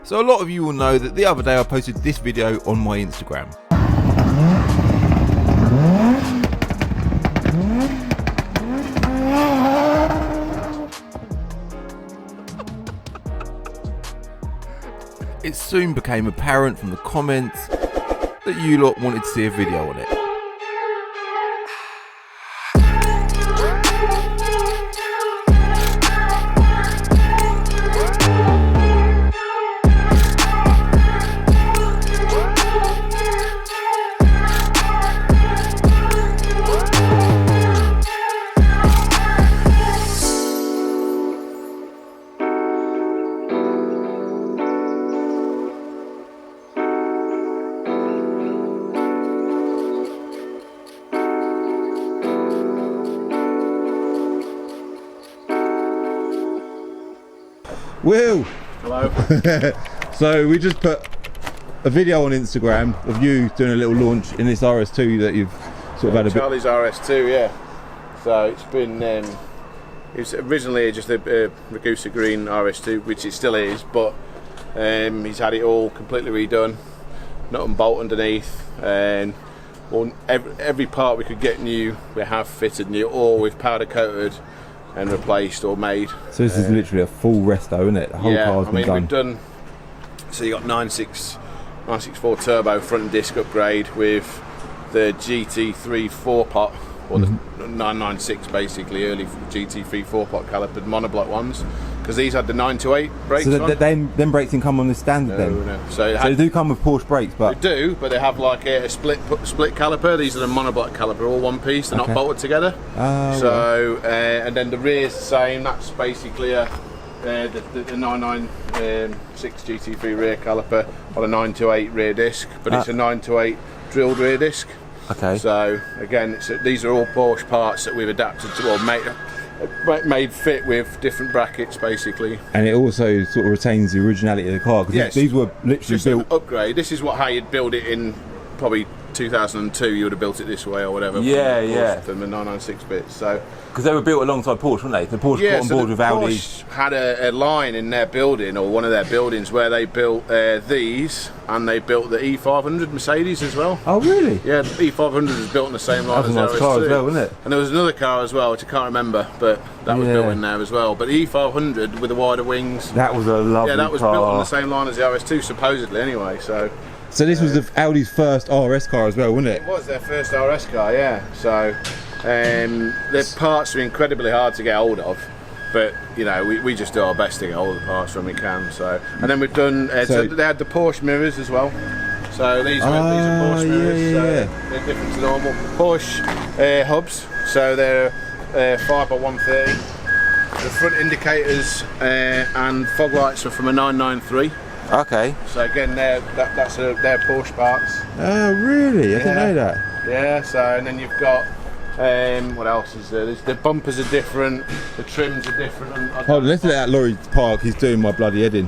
So a lot of you will know that the other day I posted this video on my Instagram. It soon became apparent from the comments that you lot wanted to see a video on it. Will! Hello. So we just put a video on Instagram of you doing a little launch in this RS2 that you've sort of had a Charlie's RS2, yeah. So it's been, it was originally just a Ragusa Green RS2, which it still is, but he's had it all completely redone, nut and bolt underneath, and every part we could get new, we have fitted new, or we've powder coated and replaced or made. So this is literally a full resto, isn't it? The whole car's been done. We've done, so you got 964 turbo front and disc upgrade with the GT3 4-pot, or the 996 basically, early GT3 4-pot calipered monoblock ones, because these had the 928 brakes so on. them brakes didn't come on the standard then? No. So they do come with Porsche brakes, but... They do, but they have like a split caliper. These are the monoblock caliper, all one piece, they're not bolted together. So, and then the rear's the same, that's basically the 996 GT3 rear caliper on a 928 rear disc, but it's a 928 drilled rear disc. Okay. So again, these are all Porsche parts that we've adapted to, or made fit with different brackets basically. And it also sort of retains the originality of the car, because yes, these were literally just built... an upgrade. This is how you'd build it in probably 2002, you would have built it this way or whatever. Yeah, from the 996 bits. So because they were built alongside Porsche, weren't they? The Porsche got on board with Audi. Porsche had a line in their building, or one of their buildings, where they built these, and they built the E500 Mercedes as well. Oh really? Yeah, the E500 was built on the same line as the That was a nice car as well, wasn't it? And there was another car as well, which I can't remember, but that was built in there as well. But the E500 with the wider wings. That was a lovely car. Yeah, that was built on the same line as the RS2, supposedly anyway. So this was Audi's first RS car as well, wasn't it? It was their first RS car, yeah. So the parts are incredibly hard to get hold of, but you know, we just do our best to get hold of the parts when we can. So, and then we've done. So they had the Porsche mirrors as well. So these are Porsche mirrors. So they're different to normal Porsche hubs. So they're 5x130. The front indicators and fog lights are from a 993. Okay. So again, they're Porsche parts. Oh really? I didn't know that. Yeah. So and then you've got what else is there? The bumpers are different. The trims are different. Hold on, let's let that lorry park. He's doing my bloody head in.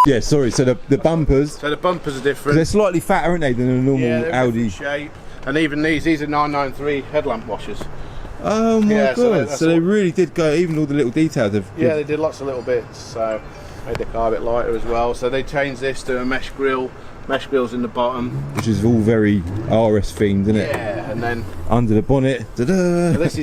Yeah, sorry. So the bumpers. So the bumpers are different. They're slightly fatter, aren't they, than a normal Audi shape. And even these are 993 headlamp washers. Oh my god! So they really did go, even all the little details. Yeah, they did lots of little bits. So made the car a bit lighter as well. So they changed this to a mesh grille. Mesh grills in the bottom, which is all very RS themed, isn't it? Yeah, and then under the bonnet. So this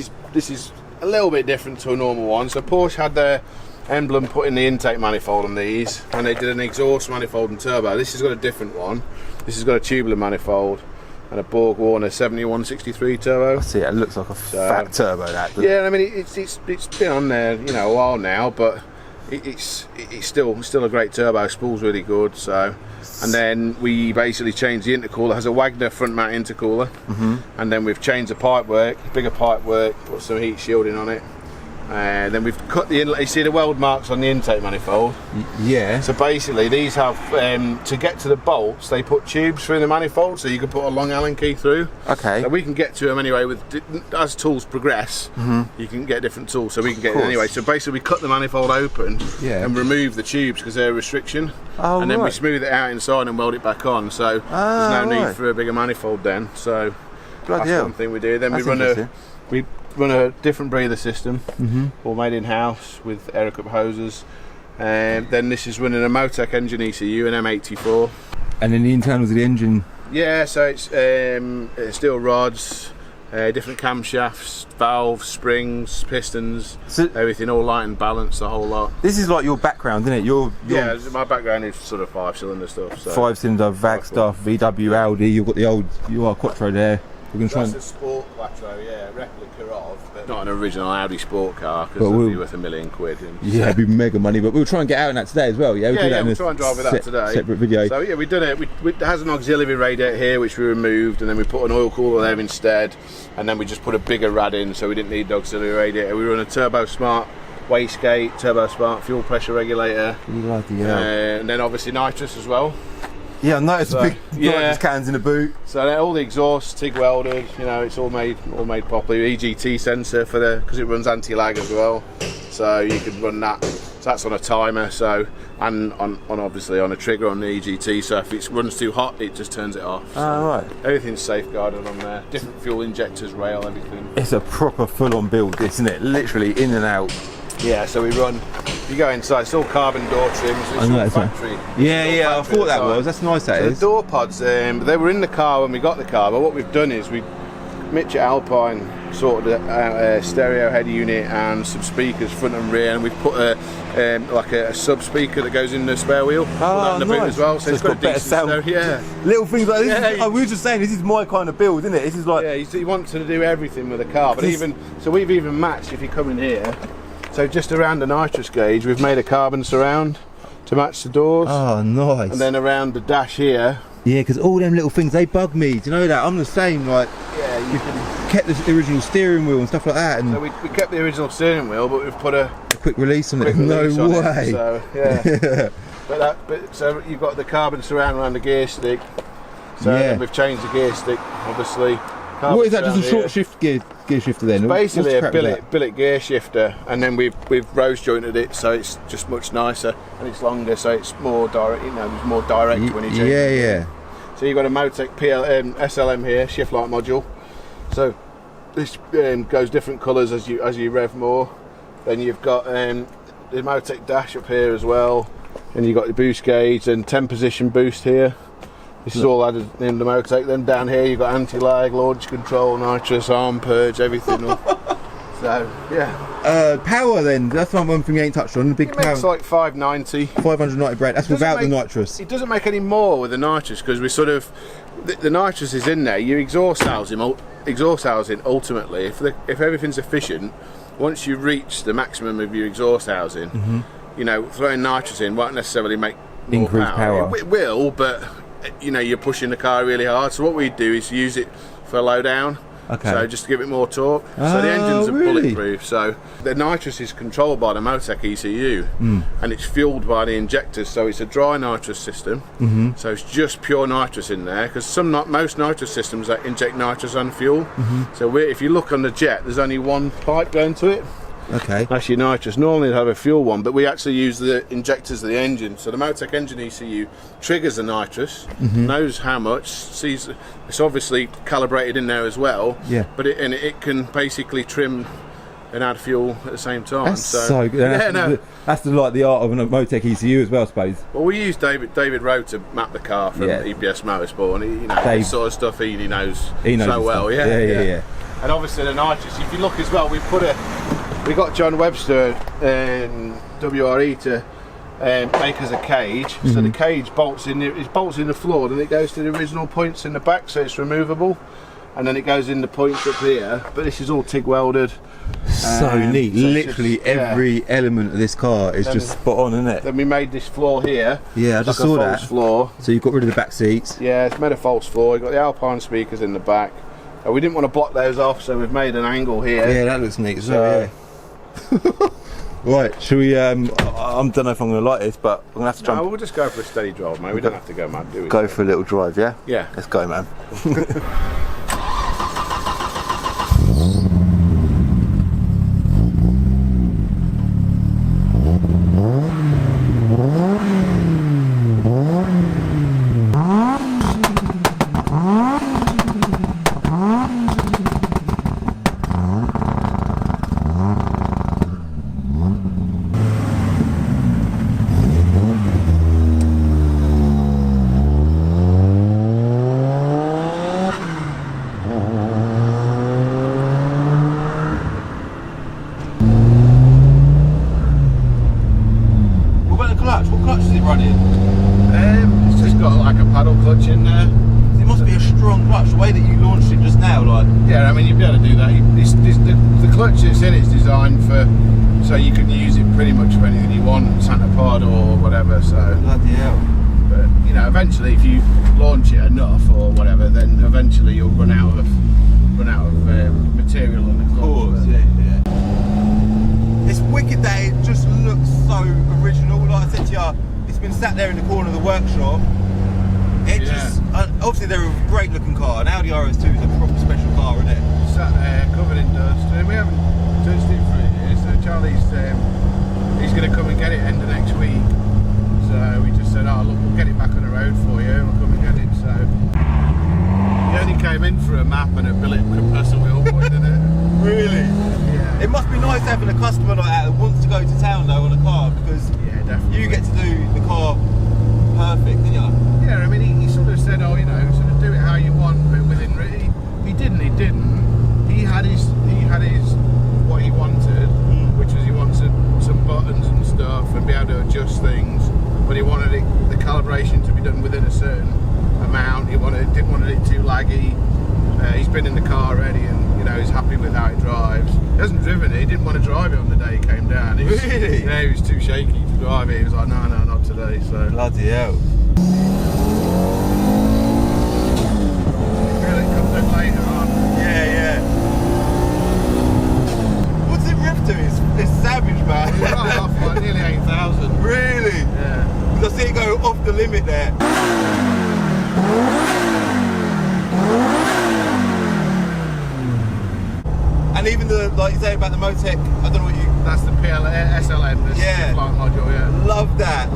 is a little bit different to a normal one. So Porsche had their emblem put in the intake manifold on these, and they did an exhaust manifold and turbo. This has got a different one. This has got a tubular manifold and a Borg Warner 7163 turbo. I see, it looks like a fat turbo. That. Yeah, I mean it's been on there, you know, a while now, but it's still a great turbo. Spool's really good. So, and then we basically changed the intercooler. It has a Wagner front mount intercooler, and then we've changed the pipework, bigger pipework, put some heat shielding on it. Then we've cut the inlet. You see the weld marks on the intake manifold? Yeah. So basically these have, to get to the bolts, they put tubes through the manifold, so you can put a long Allen key through. Okay. So we can get to them anyway, as tools progress, you can get different tools, so we can get it anyway. So basically we cut the manifold open and remove the tubes because they're a restriction. Oh, and then we smooth it out inside and weld it back on, so there's no need for a bigger manifold then. So that's one thing we do. Then we run a different breather system, all made in house with air cup hoses. Then this is running a Motec engine ECU, an M84. And then the internals of the engine. Yeah, so it's steel rods, different camshafts, valves, springs, pistons, So- everything, all light and balanced, the whole lot. This is like your background, isn't it? Your Yeah, my background is sort of 5-cylinder stuff. So. 5-cylinder VAG stuff, VW, Audi. You've got the old Quattro there. We're going to try That's and. a sport Quattro, yeah, replica of, but not an original Audi sport car because But it'd be worth £1 million. And Yeah, it'd be mega money, but we'll try and get out in that today as well. Yeah, we'll do that in we'll a try and drive with that today. Separate video. So yeah, we've done it. It has an auxiliary radiator here, which we removed, and then we put an oil cooler there instead, and then we just put a bigger rad in, so we didn't need the auxiliary radiator. We run a Turbo Smart wastegate, Turbo Smart fuel pressure regulator, and then obviously nitrous as well. Yeah, I noticed So, big yeah. nitrous cans in the boot. So all the exhaust TIG welded, you know, it's all made properly. EGT sensor for because it runs anti-lag as well, so you can run that. So that's on a timer. So and on obviously on a trigger on the EGT. So if it runs too hot, it just turns it off. So Right. everything's safeguarded on there. Different fuel injectors, rail, everything. It's a proper full-on build, this, isn't it? Literally in and out. Yeah. So we run. You go inside. It's all carbon door trims. It's all that's right. factory. Yeah, It's all yeah, I factory thought that design. was. That's nice, that So is. the door pods, they were in the car when we got the car, but what we've done is Mitch at Alpine sorted out a stereo head unit and some speakers front and rear, and we've put a sub speaker that goes in the spare wheel. Put that in the boot nice. as well, so it's got a better decent sound. stereo. Yeah. Little things like this. Yeah, We were just saying, this is my kind of build, isn't it? This is like. Yeah, you want to do everything with a car, but we've even matched, if you come in here, so just around the nitrous gauge, we've made a carbon surround to match the doors, Oh, nice. and then around the dash here, Yeah, because all them little things, they bug me. Do you know that? I'm the same. Like, yeah, you can. kept the original steering wheel and stuff like that, and So we kept the original steering wheel, but we've put a quick release on it. quick No release on way. it, so yeah. But so you've got the carbon surround around the gear stick. So Yeah. then we've changed the gear stick, obviously. What is that? Just a Carbon short surround here. shift gear shifter then? Basically What's the a crack with billet gear shifter, and then we've rose jointed it, so it's just much nicer and it's longer, so it's more direct. You know, it's more direct that? when you change. Yeah, yeah. So you've got a Motec SLM here, shift light module. So this goes different colours as you rev more. Then you've got the Motec dash up here as well, and you've got the boost gauge and 10 position boost here. This is all added in the Motec. Then down here you've got anti-lag, launch control, nitrous, arm purge, everything. So yeah. Power then, that's one thing you ain't touched on. The big It power. makes like 590. 590 brake, that's Doesn't without the make- nitrous. It doesn't make any more with the nitrous because we sort of the nitrous is in there. Your exhaust housing ultimately, if everything's efficient, once you reach the maximum of your exhaust housing, you know, throwing nitrous in won't necessarily make more Increase power. It will, but you know, you're pushing the car really hard. So what we do is use it for low down. Okay. So just to give it more torque. So the Oh, engines are really? bulletproof. So the nitrous is controlled by the Motec ECU, and it's fueled by the injectors. So it's a dry nitrous system. So it's just pure nitrous in there. Because most nitrous systems that inject nitrous on fuel. So if you look on the jet, there's only one pipe going to it. Okay. That's your nitrous. Normally they'd have a fuel one, but we actually use the injectors of the engine. So the Motec engine ECU triggers the nitrous, knows how much, sees it's obviously calibrated in there as well. Yeah. But it can basically trim and add fuel at the same time. That's so good. And that's the art of a Motec ECU as well, I suppose. Well, we use David Rowe to map the car from EPS Motorsport, and he, you know, Dave. this sort of stuff he knows He knows so his well. stuff. Yeah. And obviously the nitrous. If you look as well, we got John Webster WRE to make us a cage. So the cage bolts in the floor, and it goes to the original points in the back, so it's removable. And then it goes in the points up here, but this is all TIG welded. So neat. so it's Literally just- every element of this car is just spot on, isn't it? Then we made this floor here. Yeah, I just like saw a false that. floor. So you've got rid of the back seats. Yeah, it's made a false floor. We've got the Alpine speakers in the back. We didn't want to block those off, so we've made an angle here. Yeah, that looks neat as well. Yeah. Right, shall we? I don't know if I'm going to like this, but I'm going to have to jump. No, we'll just go for a steady drive, mate. We don't have to go mad, do we? Go for a little drive, yeah? Yeah. Let's go, man. clutch is it running? It's just got like a paddle clutch in there. It must be a strong clutch. The way that you launched it just now, like. Yeah, I mean you'd be able to do that. The clutch that's in it's designed for, so you can use it pretty much for anything you want, Santa Pod or whatever. So. Bloody hell. But you know, eventually, if you launch it enough or whatever, then eventually you'll run out of material on the clutch. Of course, yeah. It's wicked that it just looks so original. Like I said to you, it's been sat there in the corner of the workshop. It just, obviously they're a great looking car. An Audi RS2 is a proper special car, isn't it? Sat there covered in dust, and we haven't touched it for a year. So Charlie's he's going to come and get it end of next week. So we just said, oh look, we'll get it back on the road for you, and we'll come and get it. So he only came in for a map and a billet compressor wheel point in it. Really? Yeah. It must be nice having a customer like that wants to go to town though on a car, because definitely. you get to do the car perfect, don't you? Yeah, I mean he sort of said, oh, you know, sort of do it how you want, but within he didn't. He had his what he wanted, which was he wanted some buttons and stuff and be able to adjust things, but he wanted the calibration to be done within a certain amount. Didn't want it too laggy. He's been in the car already, and you know he's happy with how it drives. He hasn't driven it. He didn't want to drive it on the day he came down. Really? Yeah, he was too shaky to drive it. He was like, no, not today. So Bloody hell. Really comes in later on. Yeah. What's it rev to? It's savage, man. He's right off like nearly 8,000. Really? Yeah. Because I see it go off the limit there. And even the, like you say about the Motec, I don't know what you... That's the SLN, the flight module, yeah. Love that.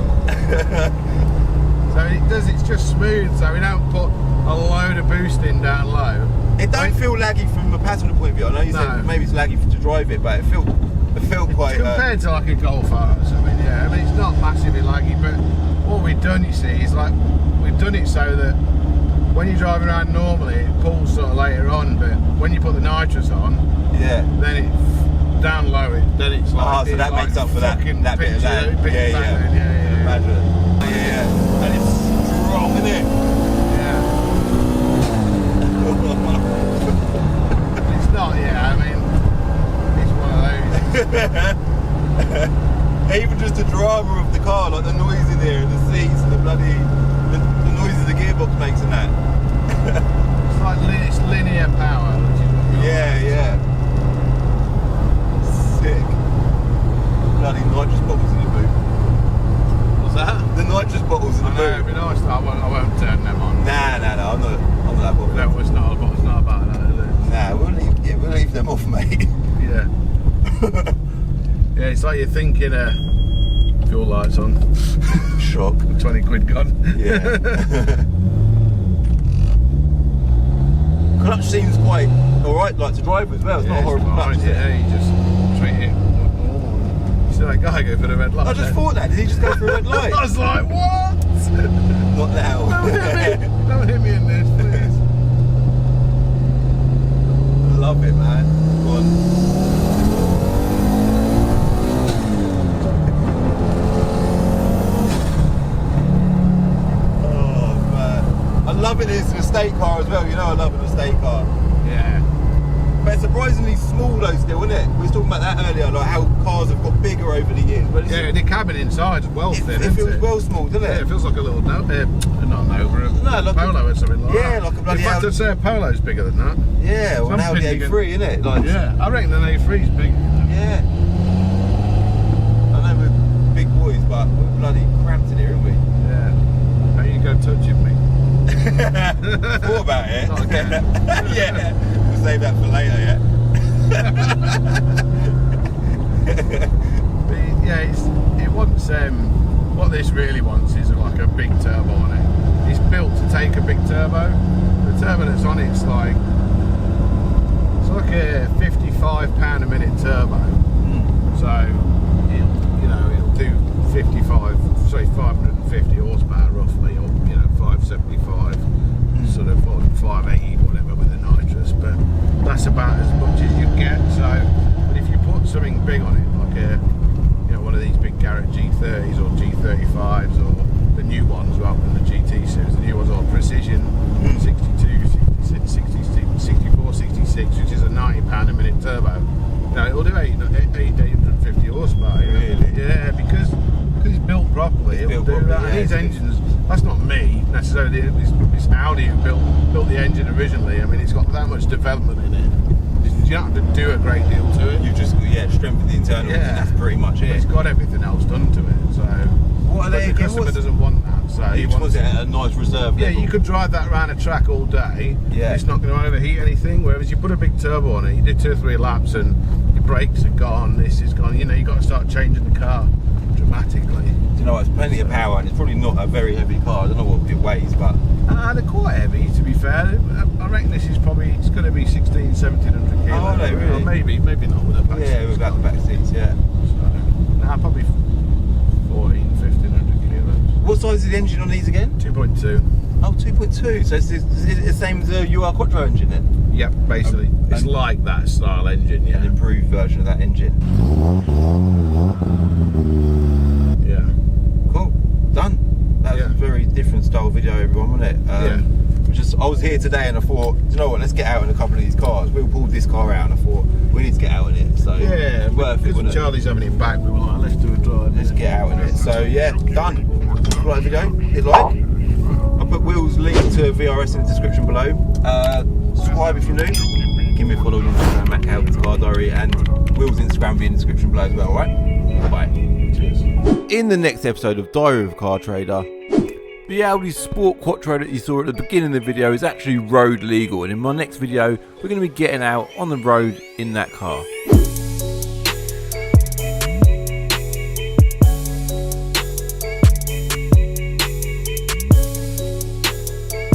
So it's just smooth, so we don't put a load of boost in down low. It don't feel laggy from a passenger point of view. I know you said maybe it's laggy to drive it, but it felt quite... Compared to like a Golf RS, I mean, it's not massively laggy, but what we've done, you see, is like, we've done it so that when you're driving around normally, it pulls sort of later on, but when you put the nitrous on, then it down low, then it's like... so that makes up for that bit of lag. Yeah. Imagine. Yeah. And it's strong, isn't it? Yeah. It's not, I mean, it's one of those. Even just the drama of the car, like the noise in there, and the seats, and the noises the gearbox makes and that. It's like it's linear power, which is what we want. Yeah. Sick. Bloody nitrous bottles in the boot. What's that? The nitrous bottles in the boot. It'd be nice. I won't turn them on. Nah. I'm not that bothered. No, it's not about that, is it? Nah, we'll leave them off, mate. Yeah. Yeah, it's like you're thinking fuel lights on. Shock. 20 quid gone. Yeah. Clutch seems quite alright, like to drive as well. It's not a horrible clutch. Yeah, you just treat it like normal. You see that guy go for the red light? I just thought that. Did he just go for a red light? I was like, what? Not now. Don't hit me in this, please. Love it, man. Go on. Oh, man. I'm loving this in a estate car as well. You know I love an estate car. Yeah. But it's surprisingly small though still, isn't it? We were talking about that earlier, like how cars have got bigger over the years. But the cabin inside is well thin, it feels well small, doesn't it? Yeah, it feels like a little not a Nova, like Polo or something like that. Yeah, like a bloody In fact, I'd say a Polo's bigger than that. Yeah, well, an Audi A3, isn't it? Like, yeah, I reckon an A3 is bigger. Yeah. I know we're big boys, but we're bloody cramped in here, aren't we? Yeah. How you go touching me? Thought about it. Not again. Yeah. We'll save that for later, yeah? It wants what this really wants is like a big turbo on it. It's built to take a big turbo. The turbo that's on it's like a £55 a minute turbo. So it'll do 550 horsepower roughly, or 575, sort of 580 whatever with the nitrous. But that's about as much as you get. So, but if you put something big on it, like one of these big Garrett G30s or G35s, new ones rather than the GT series. The new ones are Precision 62, 66, 64, 66, which is a £90 a minute turbo. No, it'll do 850 horsepower. Really? Yeah, because it's built properly. It'll do that. And these engines, that's not me necessarily. It's Audi who built the engine originally. I mean, it's got that much development in it. You don't have to do a great deal to it. You've just strengthened the internals, and that's pretty much it. It's got everything else done to it. So what are they? The customer doesn't want that. So he wants it at a nice reserve yeah, level. you could drive that around a track all day. Yeah. It's not going to overheat anything. Whereas you put a big turbo on it, you do 2 or 3 laps, and your brakes are gone. This is gone. You know, you got to start changing the car dramatically. You know, it's plenty of power, and it's probably not a very heavy car. I don't know what it weighs, but They're quite heavy, to be fair. I reckon this is probably, it's going to be 1700 kilos. Oh, are they really? Or maybe not with the back yeah, seats. without the back seats, yeah. So, probably 1500 kilos. What size is the engine on these again? 2.2. Oh, 2.2. So it's the same as the UR Quattro engine then? Yep, basically. It's like that style engine, yeah. An improved version of that engine. Yeah. Cool. Done. That was a very different style video, everyone, wasn't it? I was here today and I thought, you know what, let's get out in a couple of these cars. We pulled this car out and I thought, we need to get out in it. So yeah, worth it, because Charlie's having it back, we were like, let's do a drive. Let's get out in it. So yeah, done. Right video, hit like. I'll put Will's link to VRS in the description below. Subscribe if you're new. Give me a follow on Instagram, Matt Calvin's Car Diary, and Will's Instagram will be in the description below as well, alright? Bye. Cheers. In the next episode of Diary of a Car Trader, the Audi Sport Quattro that you saw at the beginning of the video is actually road legal, and in my next video we're going to be getting out on the road in that car.